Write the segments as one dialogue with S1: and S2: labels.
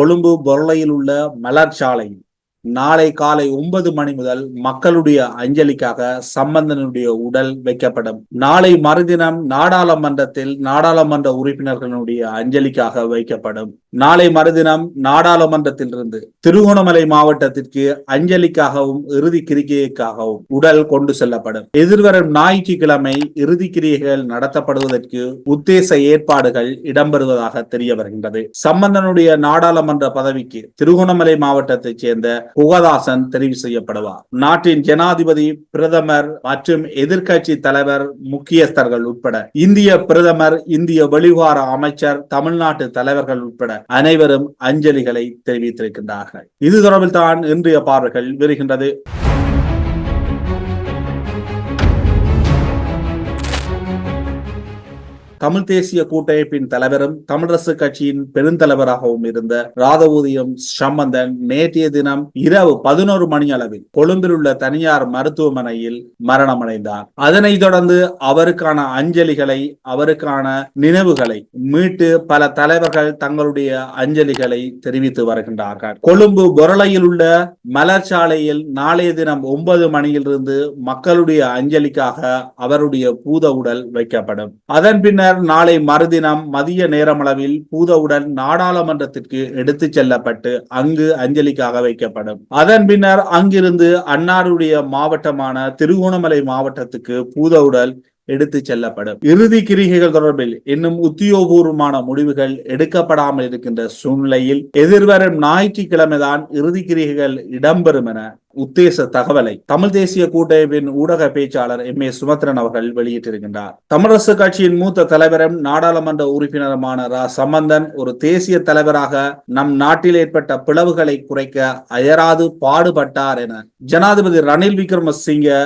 S1: கொழும்பு பொருளையில் உள்ள மலர் சாலையில் நாளை காலை 9 மணி முதல் மக்களுடைய அஞ்சலிக்காக சம்பந்தனுடைய உடல் வைக்கப்படும். நாளை மறுதினம் நாடாளுமன்றத்தில் நாடாளுமன்ற உறுப்பினர்களுடைய அஞ்சலிக்காக வைக்கப்படும். நாளை மறுதினம் நாடாளுமன்றத்திலிருந்து திருகோணமலை மாவட்டத்திற்கு அஞ்சலிக்காகவும் இறுதி கிரிகைக்காகவும் உடல் கொண்டு செல்லப்படும். எதிர்வரும் ஞாயிற்றுக்கிழமை இறுதி கிரியைகள் நடத்தப்படுவதற்கு உத்தேச ஏற்பாடுகள் இடம்பெறுவதாக தெரிய வருகின்றது. சம்பந்தனுடைய நாடாளுமன்ற பதவிக்கு திருகோணமலை மாவட்டத்தைச் சேர்ந்த குகதாசன் தெரிவு செய்யப்படுவார். நாட்டின் ஜனாதிபதி, பிரதமர் மற்றும் எதிர்கட்சி தலைவர், முக்கியஸ்தர்கள் உட்பட இந்திய பிரதமர், இந்திய வெளிவார அமைச்சர், தமிழ்நாட்டு தலைவர்கள் உட்பட அனைவரும் அஞ்சலிகளை தெரிவித்திருக்கின்றார்கள். இது தொடர்பில் தான் இன்றைய பார்வைகள் வருகின்றது. தமிழ் தேசிய கூட்டமைப்பின் தலைவரும் தமிழரசு கட்சியின் பெருந்தலைவராகவும் இருந்த ராதவூதியம் சம்பந்தன் நேற்றைய தினம் இரவு 11 மணி அளவில் கொழும்பில் உள்ள தனியார் மருத்துவமனையில் மரணமடைந்தார். அதனைத் தொடர்ந்து அவருக்கான அஞ்சலிகளை, அவருக்கான நினைவுகளை மீட்டு பல தலைவர்கள் தங்களுடைய அஞ்சலிகளை தெரிவித்து வருகின்றார்கள். கொழும்பு பொருளையில் உள்ள மலர் சாலையில் நாளைய தினம் 9 மணியிலிருந்து மக்களுடைய அஞ்சலிக்காக அவருடைய பூத உடல் வைக்கப்படும். அதன் பின்னர் நாளை மறுதினம் மதிய நேரமளவில் பூதவுடன் நாடாளுமன்றத்திற்கு எடுத்துச் செல்லப்பட்டு அங்கு அஞ்சலிக்காக வைக்கப்படும். அதன் பின்னர் அங்கிருந்து அன்னாருடைய மாவட்டமான திருகோணமலை மாவட்டத்துக்கு பூதவுடல் எடுத்துச் செல்லப்படும். இறுதி கிரிகைகள் தொடர்பில் இன்னும் உத்தியோகபூர்வமான முடிவுகள் எடுக்கப்படாமல் இருக்கின்ற சூழ்நிலையில் எதிர்வரும் ஞாயிற்றுக்கிழமைதான் இறுதி கிரிகைகள் இடம்பெறும் என உத்தேச தகவலை தமிழ் தேசிய கூட்டமைப்பின் ஊடக பேச்சாளர் எம். ஏ. சுமத்ரன் அவர்கள் வெளியிட்டிருக்கின்றார். தமிழரசு கட்சியின் மூத்த தலைவரும் நாடாளுமன்ற உறுப்பினருமான ரா சம்பந்தன் ஒரு தேசிய தலைவராக நம் நாட்டில் ஏற்பட்ட பிளவுகளை குறைக்க அயராது பாடுபட்டார் என ஜனாதிபதி ரணில் விக்ரமசிங்க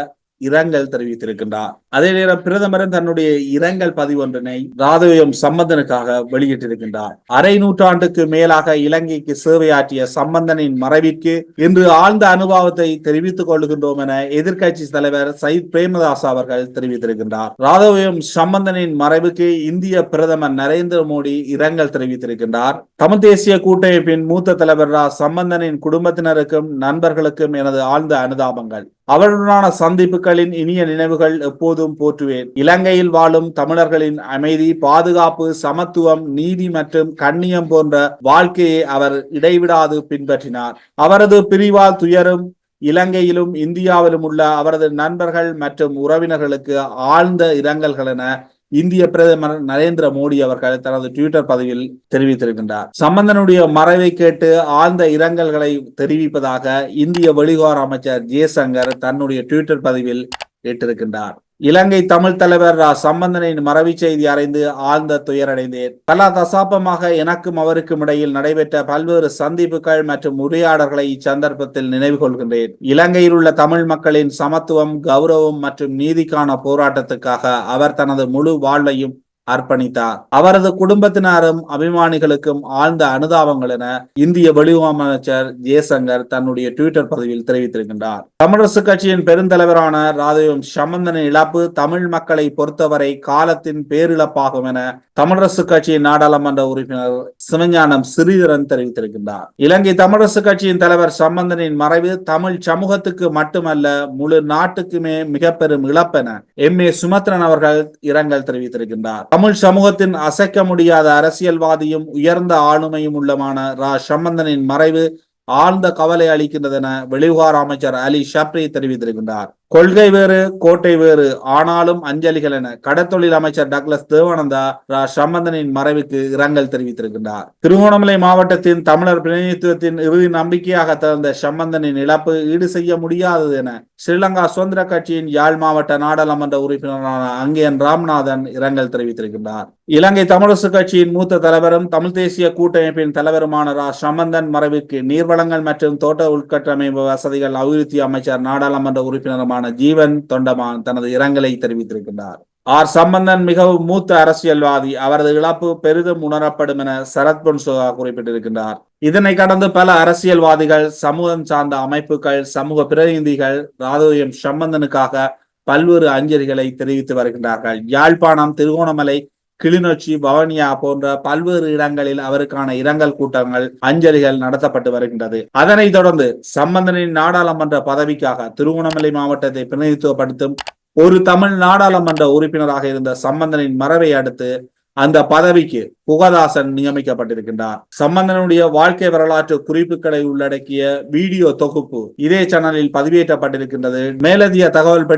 S1: இரங்கல் தெரிவித்திருக்கின்றார். அதே நேரம் பிரதமரும் தன்னுடைய இரங்கல் பதிவொன்றினை ராதவூதியம் சம்பந்தனுக்காக வெளியிட்டிருக்கின்றார். அரை நூற்றாண்டுக்கு மேலாக இலங்கைக்கு சேவையாற்றிய சம்பந்தனின் மறைவிற்கு இன்று ஆழ்ந்த அனுபவத்தை தெரிவித்துக் கொள்கின்றோம் என எதிர்கட்சி தலைவர் சயித் பிரேமதாஸ் அவர்கள் தெரிவித்திருக்கின்றார். ராதவூதியம் சம்பந்தனின் மறைவுக்கு இந்திய பிரதமர் நரேந்திர மோடி இரங்கல் தெரிவித்திருக்கின்றார். தமிழ் தேசிய கூட்டமைப்பின் மூத்த தலைவர் ரா சம்பந்தனின் குடும்பத்தினருக்கும் நண்பர்களுக்கும் எனது ஆழ்ந்த அனுதாபங்கள். அவருடனான சந்திப்புகளின் இனிய நினைவுகள் எப்போதும் போற்றுவேன். இலங்கையில் வாழும் தமிழர்களின் அமைதி, பாதுகாப்பு, சமத்துவம், நீதி மற்றும் கண்ணியம் போன்ற வாழ்க்கையை அவர் இடைவிடாது பின்பற்றினார். அவரது பிரிவால் துயரும் இலங்கையிலும் இந்தியாவிலும் உள்ள அவரது நண்பர்கள் மற்றும் உறவினர்களுக்கு ஆழ்ந்த இரங்கல்கள் என இந்திய பிரதமர் நரேந்திர மோடி அவர்கள் தனது ட்விட்டர் பதிவில் தெரிவித்திருக்கின்றார். சம்பந்தனுடைய மறைவை கேட்டு ஆழ்ந்த இரங்கல்களை தெரிவிப்பதாக இந்திய வெளிவார அமைச்சர் ஜெய்சங்கர் தன்னுடைய ட்விட்டர் பதிவில் இட்டிருக்கின்றார். இலங்கை தமிழ் தலைவர் ரா சம்பந்தனின் மறைவு செய்தி அறிந்து ஆழ்ந்த துயரடைந்தேன். பல தசாப்தமாக எனக்கும் அவருக்கும் இடையில் நடைபெற்ற பல்வேறு சந்திப்புகள் மற்றும் உரையாடல்களை இச்சந்தர்ப்பத்தில் நினைவு கொள்கின்றேன். இலங்கையில் உள்ள தமிழ் மக்களின் சமத்துவம், கௌரவம் மற்றும் நீதிக்கான போராட்டத்துக்காக அவர் தனது முழு வாழ்வையும் அர்ப்பணித்தார். அவரது குடும்பத்தினரும் அபிமானிகளுக்கும் ஆழ்ந்த அனுதாபங்கள் என இந்திய வெளியுறவு அமைச்சர் ஜெய்சங்கர் தன்னுடைய ட்விட்டர் பதிவில் தெரிவித்திருக்கின்றார். தமிழரசு கட்சியின் பெருந்தலைவரான ராதவூதியம் சம்பந்தனின் இழப்பு தமிழ் மக்களை பொறுத்தவரை காலத்தின் பேரிழப்பாகும் என தமிழரசு கட்சியின் நாடாளுமன்ற உறுப்பினர் சிவஞானம் ஸ்ரீதரன் தெரிவித்திருக்கின்றார். இலங்கை தமிழரசு கட்சியின் தலைவர் சம்பந்தனின் மறைவு தமிழ் சமூகத்துக்கு மட்டுமல்ல முழு நாட்டுக்குமே மிக பெரும் இழப்பென எம். ஏ. சுமத்ரன் அவர்கள் இரங்கல் தெரிவித்திருக்கின்றார். தமிழ் சமூகத்தின் அசைக்க முடியாத அரசியல்வாதியும் உயர்ந்த ஆளுமையும் உள்ளமான ரா சம்பந்தனின் மறைவு ஆழ்ந்த கவலை அளிக்கின்றது என வெளிவிவகார அமைச்சர் அலி ஷப்ரி தெரிவித்திருக்கின்றார். கொள்கை வேறு, கோட்டை வேறு, ஆனாலும் அஞ்சலிகள் என கடத்தொழில் அமைச்சர் டக்ளஸ் தேவானந்தா ரா சம்பந்தனின் மறைவுக்கு இரங்கல் தெரிவித்திருக்கின்றார். திருகோணமலை மாவட்டத்தின் தமிழர் பிரதிநிதித்துவத்தின் இறுதி நம்பிக்கையாக திறந்த சம்பந்தனின் இழப்பு ஈடு செய்ய முடியாதது என ஸ்ரீலங்கா சுதந்திர கட்சியின் யாழ் மாவட்ட நாடாளுமன்ற உறுப்பினரான அங்கேயன் ராமநாதன் இரங்கல் தெரிவித்திருக்கின்றார். இலங்கை தமிழரசு கட்சியின் மூத்த தலைவரும் தமிழ் தேசிய கூட்டமைப்பின் தலைவருமான ரா சம்பந்தன் மறைவுக்கு நீர்வளங்கள் மற்றும் தோட்ட உள்கட்டமைப்பு வசதிகள் அபிவிருத்தி அமைச்சர் நாடாளுமன்ற உறுப்பினருமான ஜீவன் தொண்டமான் தனது இரங்கலை தெரிவித்திருக்கின்றார். ஆர் சம்பந்தன் மிகவும் மூத்த அரசியல்வாதி. அவரது இழப்பு பெரிதும் உணரப்படும் என சரத் பொன்சேகா குறிப்பிட்டிருக்கின்றார். இதனை கடந்து பல அரசியல்வாதிகள், சமூகம் சார்ந்த அமைப்புகள், சமூக பிரதிநிதிகள் ராதவூதியம் சம்பந்தனுக்காக பல்வேறு அஞ்சலிகளை தெரிவித்து வருகின்றார்கள். யாழ்ப்பாணம், திருகோணமலை, கிளிநொச்சி, வவுனியா போன்ற பல்வேறு இடங்களில் அவருக்கான இரங்கல் கூட்டங்கள், அஞ்சலிகள் நடத்தப்பட்டு வருகின்றது. அதனைத் தொடர்ந்து சம்பந்தனின் நாடாளுமன்ற பதவிக்காக திருகோணமலை மாவட்டத்தை பிரதிநிதித்துவப்படுத்தும் ஒரு தமிழ் நாடாளுமன்ற உறுப்பினராக இருந்த சம்பந்தனின் மறைவை அடுத்து அந்த பதவிக்கு புகதாசன் நியமிக்கப்பட்டிருக்கின்றார். சம்பந்தனுடைய வாழ்க்கை வரலாற்று குறிப்புகளை உள்ளடக்கிய வீடியோ தொகுப்பு இதே சேனலில் பதிவேற்றப்பட்டிருக்கின்றது. மேலதிக தகவல்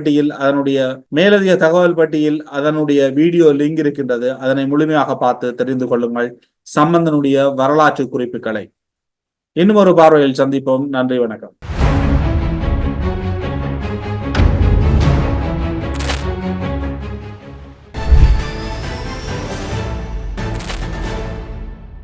S1: பட்டியில் அதனுடைய வீடியோ லிங்க் இருக்கின்றது. அதனை முழுமையாக பார்த்து தெரிந்து கொள்ளுங்கள் சம்பந்தனுடைய வரலாற்று குறிப்புகளை. இன்னும் ஒரு பார்வையில் சந்திப்போம். நன்றி, வணக்கம்.